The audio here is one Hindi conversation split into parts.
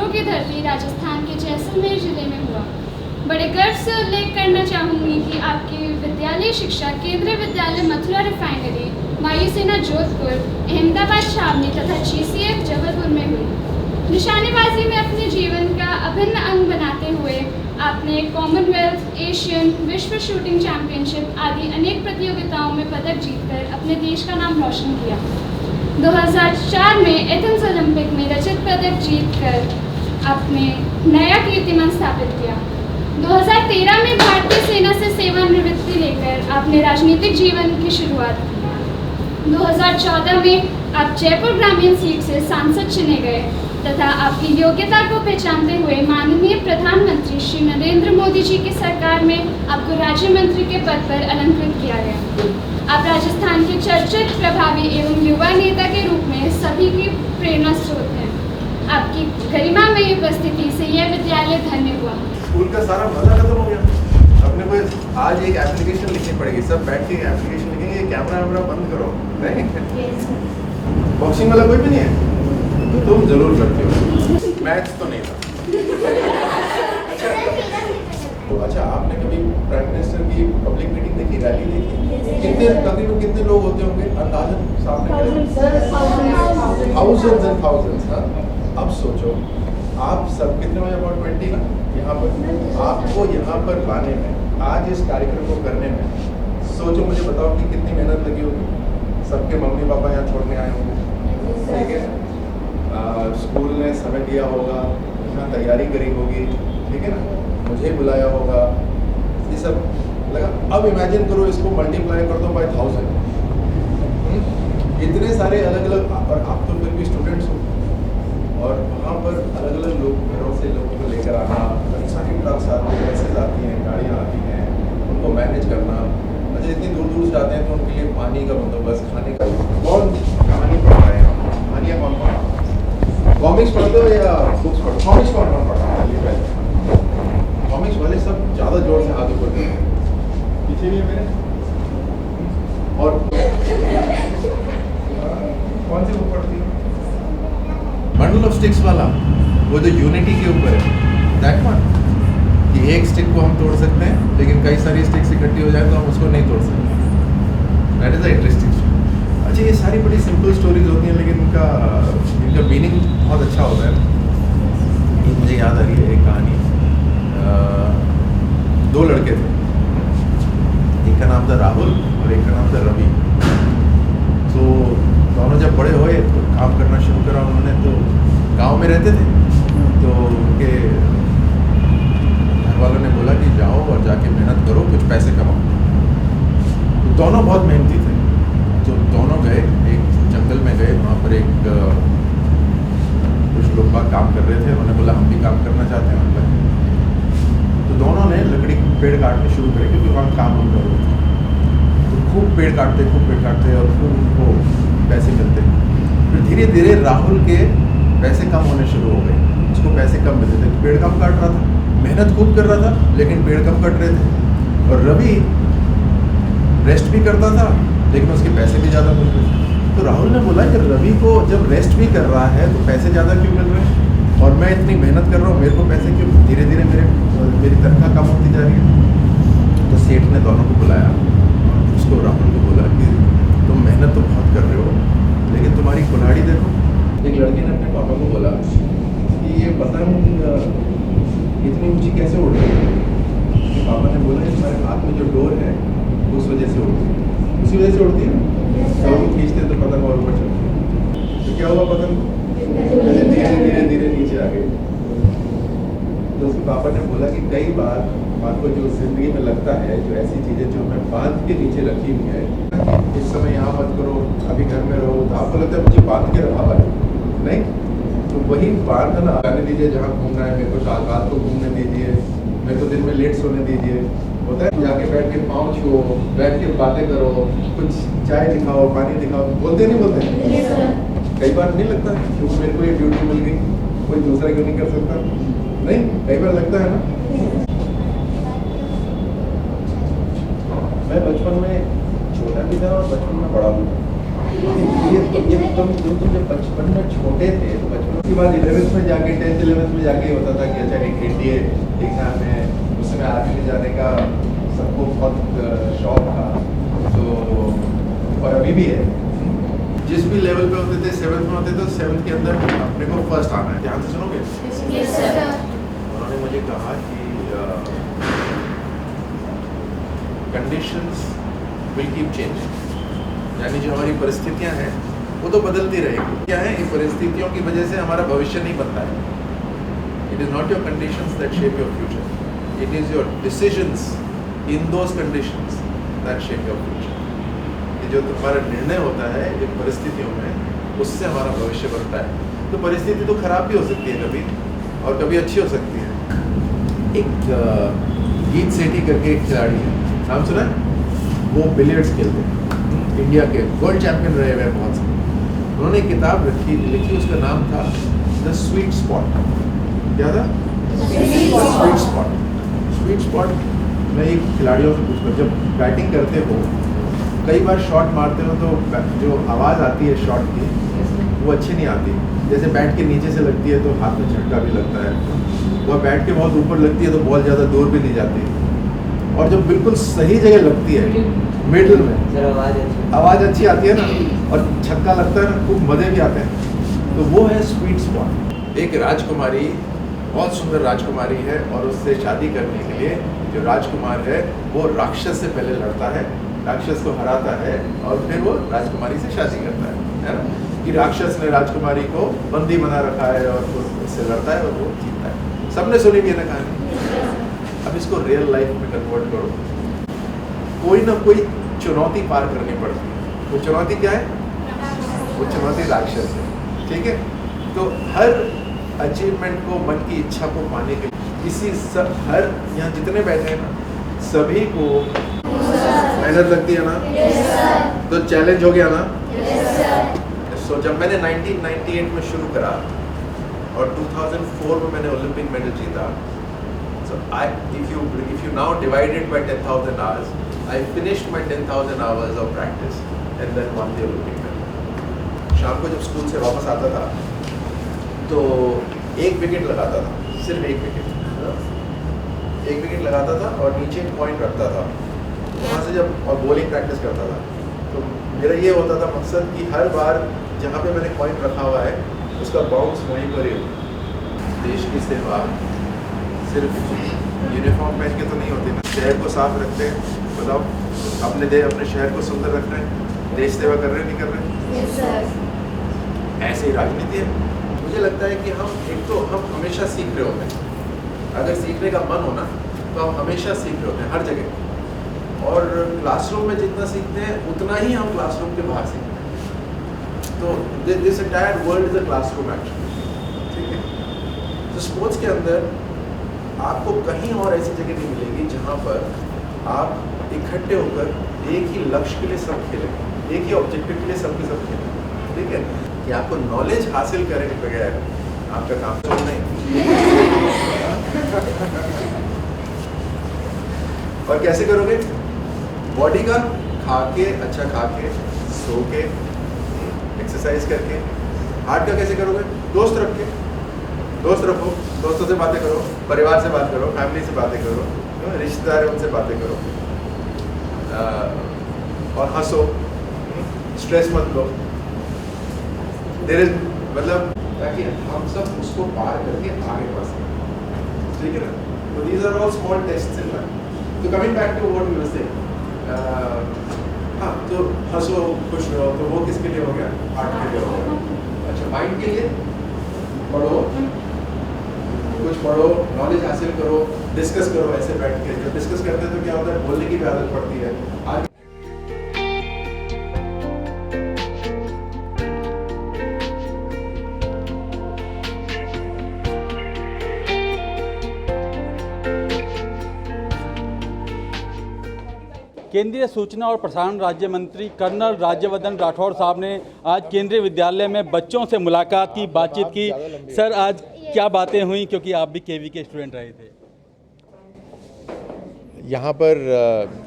वीरों की धरती राजस्थान के जैसलमेर जिले में हुआ। बड़े गर्व से उल्लेख करना चाहूँगी कि आपकी विद्यालय शिक्षा केंद्रीय विद्यालय मथुरा रिफाइनरी, वायुसेना जोधपुर, अहमदाबाद छावनी तथा GCF जबलपुर में हुई। निशानेबाजी में अपने जीवन का अभिन्न अंग बनाते हुए आपने कॉमनवेल्थ, एशियन, विश्व शूटिंग चैंपियनशिप आदि अनेक प्रतियोगिताओं में पदक जीतकर अपने देश का नाम रोशन किया। 2004 में एथेंस ओलंपिक में रजत पदक जीतकर आपने नया कीर्तिमान स्थापित किया। 2013 में भारतीय सेना से सेवानिवृत्ति लेकर आपने राजनीतिक जीवन की शुरुआत की। 2014 में आप जयपुर ग्रामीण सीट से सांसद चुने गए तथा आपकी योग्यता को पहचानते हुए माननीय प्रधानमंत्री श्री नरेंद्र मोदी जी की सरकार में आपको राज्य मंत्री के पद पर अलंकृत किया गया। आप राजस्थान के चर्चित, प्रभावी एवं युवा नेता के रूप में सभी की प्रेरणा स्रोत हैं। आपकी गरिमामयी उपस्थिति से यह विद्यालय धन्य हुआ। स्कूल का सारा मजा खत्म हो गया। अपने को आज एक एप्लीकेशन लिखनी पड़ेगी, सब बैठ के एप्लीकेशन लिखेंगे, कैमरा वैमरा बंद करो, नहीं? बॉक्सिंग वाला कोई भी नहीं है? तो तुम जरूर करते हो। मैथ्स तो नहीं था। तो अच्छा, आपने कभी प्राइम मिनिस्टर की पब्लिक मीटिंग देखी, रैली देखी? कितने तकरीबन कितने लोग होते होंगे अंदाजन सामने? Thousands and thousands. हाँ, अब सोचो आप सब कितने हो, अबाउट 20 ना यहाँ पर, आपको यहाँ पर लाने में, आज इस कार्यक्रम को करने में, सोचो मुझे बताओ कि कितनी मेहनत लगी होगी। सबके मम्मी पापा यहाँ छोड़ने आए होंगे, ठीक है? स्कूल ने समय दिया होगा, यहाँ तैयारी करी होगी, ठीक है ना? मुझे बुलाया होगा, ये सब लगा। अब इमेजिन करो, इसको मल्टीप्लाई कर दो बाय 1000। इतने सारे अलग अलग, और आप तो फिर भी स्टूडेंट्स हो, और वहाँ पर अलग अलग लोग, घरों से लोगों को लेकर आना, कई सारी ट्रक्स आती हैं, बसेज आती हैं, गाड़ियाँ आती हैं, उनको मैनेज करना। अच्छा, इतनी दूर दूर से जाते हैं तो उनके लिए पानी का बंदोबस्त, खाने का। कौन कहानी पढ़ रहे हैं? कहानियाँ कौन पढ़ रहा है? कॉमिक्स पढ़ते हो या बुक्स पढ़ते हो? कॉमिक्स कौन पढ़ता है? कॉमिक्स वाले सब ज़्यादा जोर से हाथ ऊपर करते हैं, पीछे भी है मेरे। और कौन सी बुक पढ़ती हो? बंडल ऑफ स्टिक्स वाला, वो जो यूनिटी के ऊपर है, दैट वन। कि एक स्टिक को हम तोड़ सकते हैं, लेकिन कई सारी स्टिक्स इकट्ठी हो जाए तो हम उसको नहीं तोड़ सकते। That is a interesting story. अच्छा, ये सारी बड़ी सिंपल स्टोरीज होती हैं, लेकिन इनका मीनिंग बहुत अच्छा होता है। मुझे याद आ रही है एक कहानी। दो लड़के थे, एक का नाम था राहुल और एक का नाम था रवि। तो दोनों जब बड़े हुए तो काम करना शुरू करा उन्होंने। तो गांव में रहते थे, तो उनके घर वालों ने बोला कि जाओ और जाके मेहनत करो, कुछ पैसे कमाओ। तो दोनों बहुत मेहनती थे, तो दोनों गए, एक जंगल में गए, वहाँ पर एक कुछ लोग बाग काम कर रहे थे। उन्होंने बोला हम भी काम करना चाहते हैं वहाँ पर। तो दोनों ने लकड़ी पेड़ काटने शुरू करे, क्योंकि वहाँ काम नहीं कर रहे थे। तो खूब पेड़ काटते और खूब उनको पैसे मिलते। फिर धीरे धीरे राहुल के पैसे कम होने शुरू हो गए, उसको पैसे कम मिलते थे, पेड़ कम काट रहा था, मेहनत खूब कर रहा था, लेकिन पेड़ कम कट रहे थे। और रवि रेस्ट भी करता था, लेकिन उसके पैसे भी ज़्यादा मिल रहे थे। तो राहुल ने बोला कि रवि को जब रेस्ट भी कर रहा है तो पैसे ज़्यादा क्यों मिल रहे हैं, और मैं इतनी मेहनत कर रहा हूँ, मेरे को पैसे क्यों, धीरे धीरे मेरी तनख्वाह कम होती जा रही है। तो सेठ ने दोनों को बुलाया, उसको राहुल को बोला कि तुम मेहनत तो बहुत कर रहे हो, लेकिन तुम्हारी कुल्हाड़ी देखो। एक लड़के ने अपने पापा को बोला कि ये पतंग इतनी ऊंची कैसे उड़ रही है? तो पापा ने बोला कि तुम्हारे हाथ में जो डोर है उस वजह से उड़ती है, उसी वजह से उड़ती है ना। कभी खींचते तो पतंग और ऊपर चलती है। तो क्या हुआ, पतंग धीरे धीरे धीरे नीचे आ गई। तो उसके पापा ने बोला कि कई बार आपको जो जिंदगी में लगता है, जो ऐसी चीज़ें जो हमें बांध के नीचे रखी हुई है, इस समय यहाँ मत करो, अभी घर में रहो, तो आपको लगता है मुझे बांध के रखा हुआ है, नहीं? तो वही बांधना आने दीजिए, जहाँ घूमना है मेरे को रात को घूमने दीजिए, मेरे को दिन में लेट सोने दीजिए। होता है जाके बैठ के पाँव छुओ, बैठ के बातें करो, कुछ चाय दिखाओ, पानी दिखाओ, बोलते नहीं बोलते? कई बार नहीं लगता क्योंकि मेरे को ये ड्यूटी मिल गई, कोई दूसरा क्यों नहीं कर सकता? नहीं, कई बार लगता है ना। मैं बचपन में छोटा भी था और बचपन में बड़ा भी था। ये तुम जब बचपन में छोटे थे तो बचपन उसके बाद 11th में जाके 10th 11th में जाके होता था कि अच्छा एक एनडीए एग्जाम है, उसमें आर्मी में जाने का सबको बहुत शौक था। तो और अभी भी है, जिस भी लेवल पे होते थे 7th में होते तो 7th के अंदर अपने को फर्स्ट आना है। ध्यान से सुनोगे। Yes sir. उन्होंने मुझे कहा कि कंडीशंस विल कीप चेंजिंग, यानी जो हमारी परिस्थितियां हैं वो तो बदलती रहेगी। क्या है, इन परिस्थितियों की वजह से हमारा भविष्य नहीं बनता है। It is not your conditions that shape your future, it is your decisions in those conditions that shape your future. ये जो तुम्हारा निर्णय होता है इन परिस्थितियों में, उससे हमारा भविष्य बनता है। तो परिस्थिति तो खराब भी हो सकती है कभी, और कभी अच्छी हो सकती है। एक गीत सेठी करके एक खिलाड़ी है, नाम सुना है? वो बिलियर्ड्स खेलते हैं, इंडिया के वर्ल्ड चैंपियन रहे हुए बहुत से। उन्होंने एक किताब लिखी, उसका नाम था द स्वीट स्पॉट। क्या था? Sweet spot. स्वीट स्पॉट में एक खिलाड़ियों से पूछता, जब बैटिंग करते हो कई बार शॉट मारते हो तो जो आवाज़ आती है शॉट की वो अच्छी नहीं आती। जैसे बैट के नीचे से लगती है तो हाथ में झटका भी लगता है, वह बैट के बहुत ऊपर लगती है तो बॉल ज़्यादा दूर भी नहीं जाती, और जब बिल्कुल सही जगह लगती है मिडल में आवाज़ अच्छी आती है ना, और छक्का लगता है ना, खूब मज़े भी आते हैं। तो वो है स्वीट स्पॉट। एक राजकुमारी, बहुत सुंदर राजकुमारी है, और उससे शादी करने के लिए जो राजकुमार है वो राक्षस से पहले लड़ता है, राक्षस को हराता है, और फिर वो राजकुमारी से शादी करता है ना। कि राक्षस ने राजकुमारी को बंदी बना रखा है और उससे लड़ता है और वो जीतता है। सबने सुनी भी है ना कहानी। अब इसको रियल लाइफ में कन्वर्ट करो। कोई ना कोई चुनौती पार करनी पड़ती है। वो चुनौती क्या है? वो चुनौती राक्षस है, ठीक है। तो हर अचीवमेंट को, मन की इच्छा को पाने के लिए हर यहाँ जितने बैठे हैं ना, सभी को मेहनत लगती है ना। तो चैलेंज हो गया ना। सो जब मैंने 1998 में शुरू करा और 2004 में मैंने ओलंपिक मेडल जीता, so if you now divide it by 10,000 hours, I finished my 10,000 hours of practice and then won the Olympic medal. शाम को जब स्कूल से वापस आता था तो एक विकेट लगाता था, सिर्फ एक विकेट लगाता था और नीचे पॉइंट रखता था। वहाँ से जब और बॉलिंग प्रैक्टिस करता था, तो मेरा ये होता था मकसद कि हर बार जहाँ पे मैंने पॉइंट रखा हुआ है उसका बाउंस वहीं पर ही हो। देश की सेवा सिर्फ यूनिफॉर्म पहन के तो नहीं होती ना। शहर को साफ रखते हैं, बताओ, अपने शहर को सुंदर रख रहे हैं, देश सेवा कर रहे हैं, नहीं कर रहे हैं? Yes sir. ऐसे ही राजनीति है। मुझे लगता है कि हम हमेशा सीख रहे होते हैं। अगर सीखने का मन हो ना तो हम हमेशा सीख रहे होते हैं, हर जगह। और क्लासरूम में जितना सीखते हैं उतना ही हम क्लासरूम के बाहर सीखते हैं। तो this entire world is a classroom actually, ठीक है। तो स्पोर्ट्स के अंदर आपको कहीं और ऐसी जगह नहीं मिलेगी जहाँ पर आप इकट्ठे होकर एक ही लक्ष्य के लिए सब खेलें, एक ही ऑब्जेक्टिव के लिए सबके सब खेलें, ठीक है। कि आपको नॉलेज हासिल करने के बगैर आपका काम तो नहीं। और कैसे करोगे? बॉडी का खा के, अच्छा खा के, सो के, एक्सरसाइज करके। हार्ट का कैसे करोगे? दोस्त रख के, दोस्त रखो, दोस्तों से बातें करो, परिवार से बात करो, फैमिली से बातें करो, रिश्तेदार हैं उनसे बातें करो, और हंसो, स्ट्रेस मत लो। मतलब ताकि हम सब उसको पार करके आगे बढ़ सकें, ठीक है ना। तो these are all small tests in life. तो coming back to what we were saying, हाँ, तो हंसो, खुश रहो, तो वो किसके लिए हो गया? हार्ट के लिए हो गया। अच्छा, माइंड के लिए पढ़ो, कुछ पढ़ो, नॉलेज हासिल करो, डिस्कस करो ऐसे बैठ के। जब डिस्कस करते हैं तो क्या होता है, बोलने की भी आदत पड़ती है। आगे केंद्रीय सूचना और प्रसारण राज्य मंत्री कर्नल राज्यवर्धन राठौड़ साहब ने आज केंद्रीय विद्यालय में बच्चों से मुलाकात की, बातचीत की। सर, आज क्या बातें हुई, क्योंकि आप भी केवी के स्टूडेंट रहे थे? यहाँ पर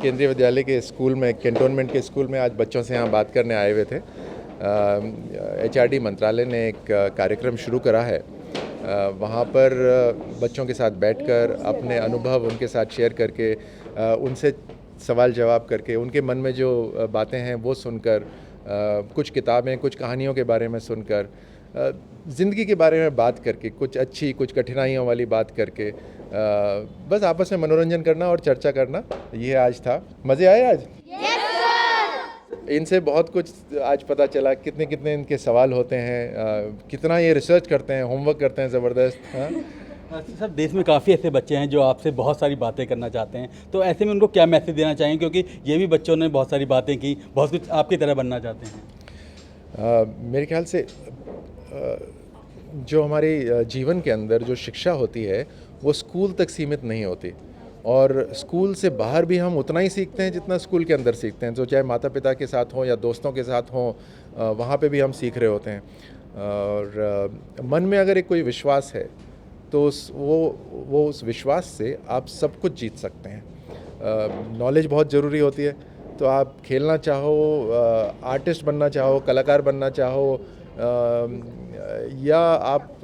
केंद्रीय विद्यालय के स्कूल में, कैंटोनमेंट के स्कूल में आज बच्चों से यहाँ बात करने आए हुए थे। HRD मंत्रालय ने एक कार्यक्रम शुरू करा है। वहाँ पर बच्चों के साथ बैठकर अपने अनुभव उनके साथ शेयर करके उनसे सवाल जवाब करके उनके मन में जो बातें हैं वो सुनकर कुछ किताबें कुछ कहानियों के बारे में सुनकर ज़िंदगी के बारे में बात करके कुछ अच्छी कुछ कठिनाइयों वाली बात करके बस आपस में मनोरंजन करना और चर्चा करना, ये आज था। मज़े आए आज? इनसे बहुत कुछ आज पता चला, कितने कितने इनके सवाल होते हैं, कितना ये रिसर्च करते हैं, होमवर्क करते हैं ज़बरदस्त। हाँ सर, देश में काफ़ी ऐसे बच्चे हैं जो आपसे बहुत सारी बातें करना चाहते हैं, तो ऐसे में उनको क्या मैसेज देना चाहिए, क्योंकि ये भी बच्चों ने बहुत सारी बातें की, बहुत कुछ आपकी तरह बनना चाहते हैं? मेरे ख्याल से जो हमारे जीवन के अंदर जो शिक्षा होती है वो स्कूल तक सीमित नहीं होती, और स्कूल से बाहर भी हम उतना ही सीखते हैं जितना स्कूल के अंदर सीखते हैं। तो चाहे माता पिता के साथ हों या दोस्तों के साथ हों, वहाँ पे भी हम सीख रहे होते हैं। और मन में अगर एक कोई विश्वास है तो वो उस विश्वास से आप सब कुछ जीत सकते हैं। नॉलेज बहुत ज़रूरी होती है, तो आप खेलना चाहो, आर्टिस्ट बनना चाहो, कलाकार बनना चाहो, या आप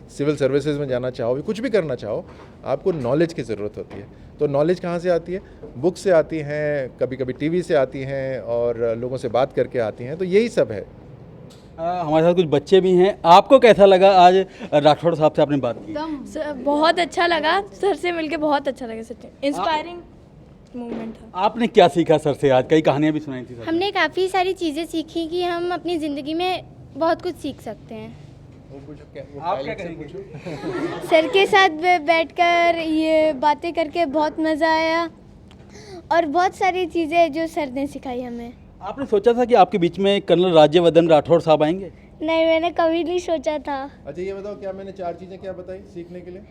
सिविल सर्विसेज में जाना चाहो, कुछ भी करना चाहो, आपको नॉलेज की ज़रूरत होती है। तो नॉलेज कहाँ से आती है? बुक से आती हैं, कभी कभी टीवी से आती हैं, और लोगों से बात करके आती हैं। तो यही सब है। हमारे साथ कुछ बच्चे भी हैं। आपको कैसा लगा आज राठौड़ साहब से आपने बात की? बहुत अच्छा लगा, सर से मिलके बहुत अच्छा लगा, सच में इंस्पायरिंग मूवमेंट था। आपने क्या सीखा सर से आज? कई कहानियाँ भी सुनाई थी सर। हमने काफ़ी सारी चीज़ें सीखी कि हम अपनी ज़िंदगी में बहुत कुछ सीख सकते हैं। आप क्या कहेंगे? सर के साथ बैठकर ये बातें करके बहुत मज़ा आया, और बहुत सारी चीज़ें जो सर ने सिखाई हमें। आपने सोचा था कि आपके बीच में कर्नल राज्यवर्धन राठौड़ साहब आएंगे? नहीं, मैंने कभी नहीं सोचा था। अच्छा ये बताओ, क्या मैंने 4 चीज़ें क्या बताई सीखने के लिए?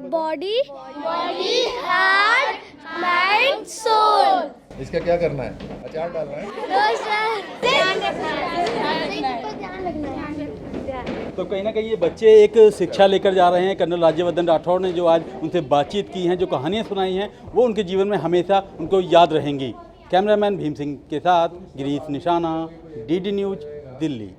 Body, heart, mind, soul. इसका क्या करना है? अचार डालना है? तो कहीं ना कहीं ये बच्चे एक शिक्षा लेकर जा रहे हैं। कर्नल राज्यवर्धन राठौड़ ने जो आज उनसे बातचीत की हैं, जो कहानियाँ सुनाई हैं, वो उनके जीवन में हमेशा उनको याद रहेंगी। कैमरामैन भीम सिंह के साथ गिरीश निशाना, DD न्यूज़, दिल्ली।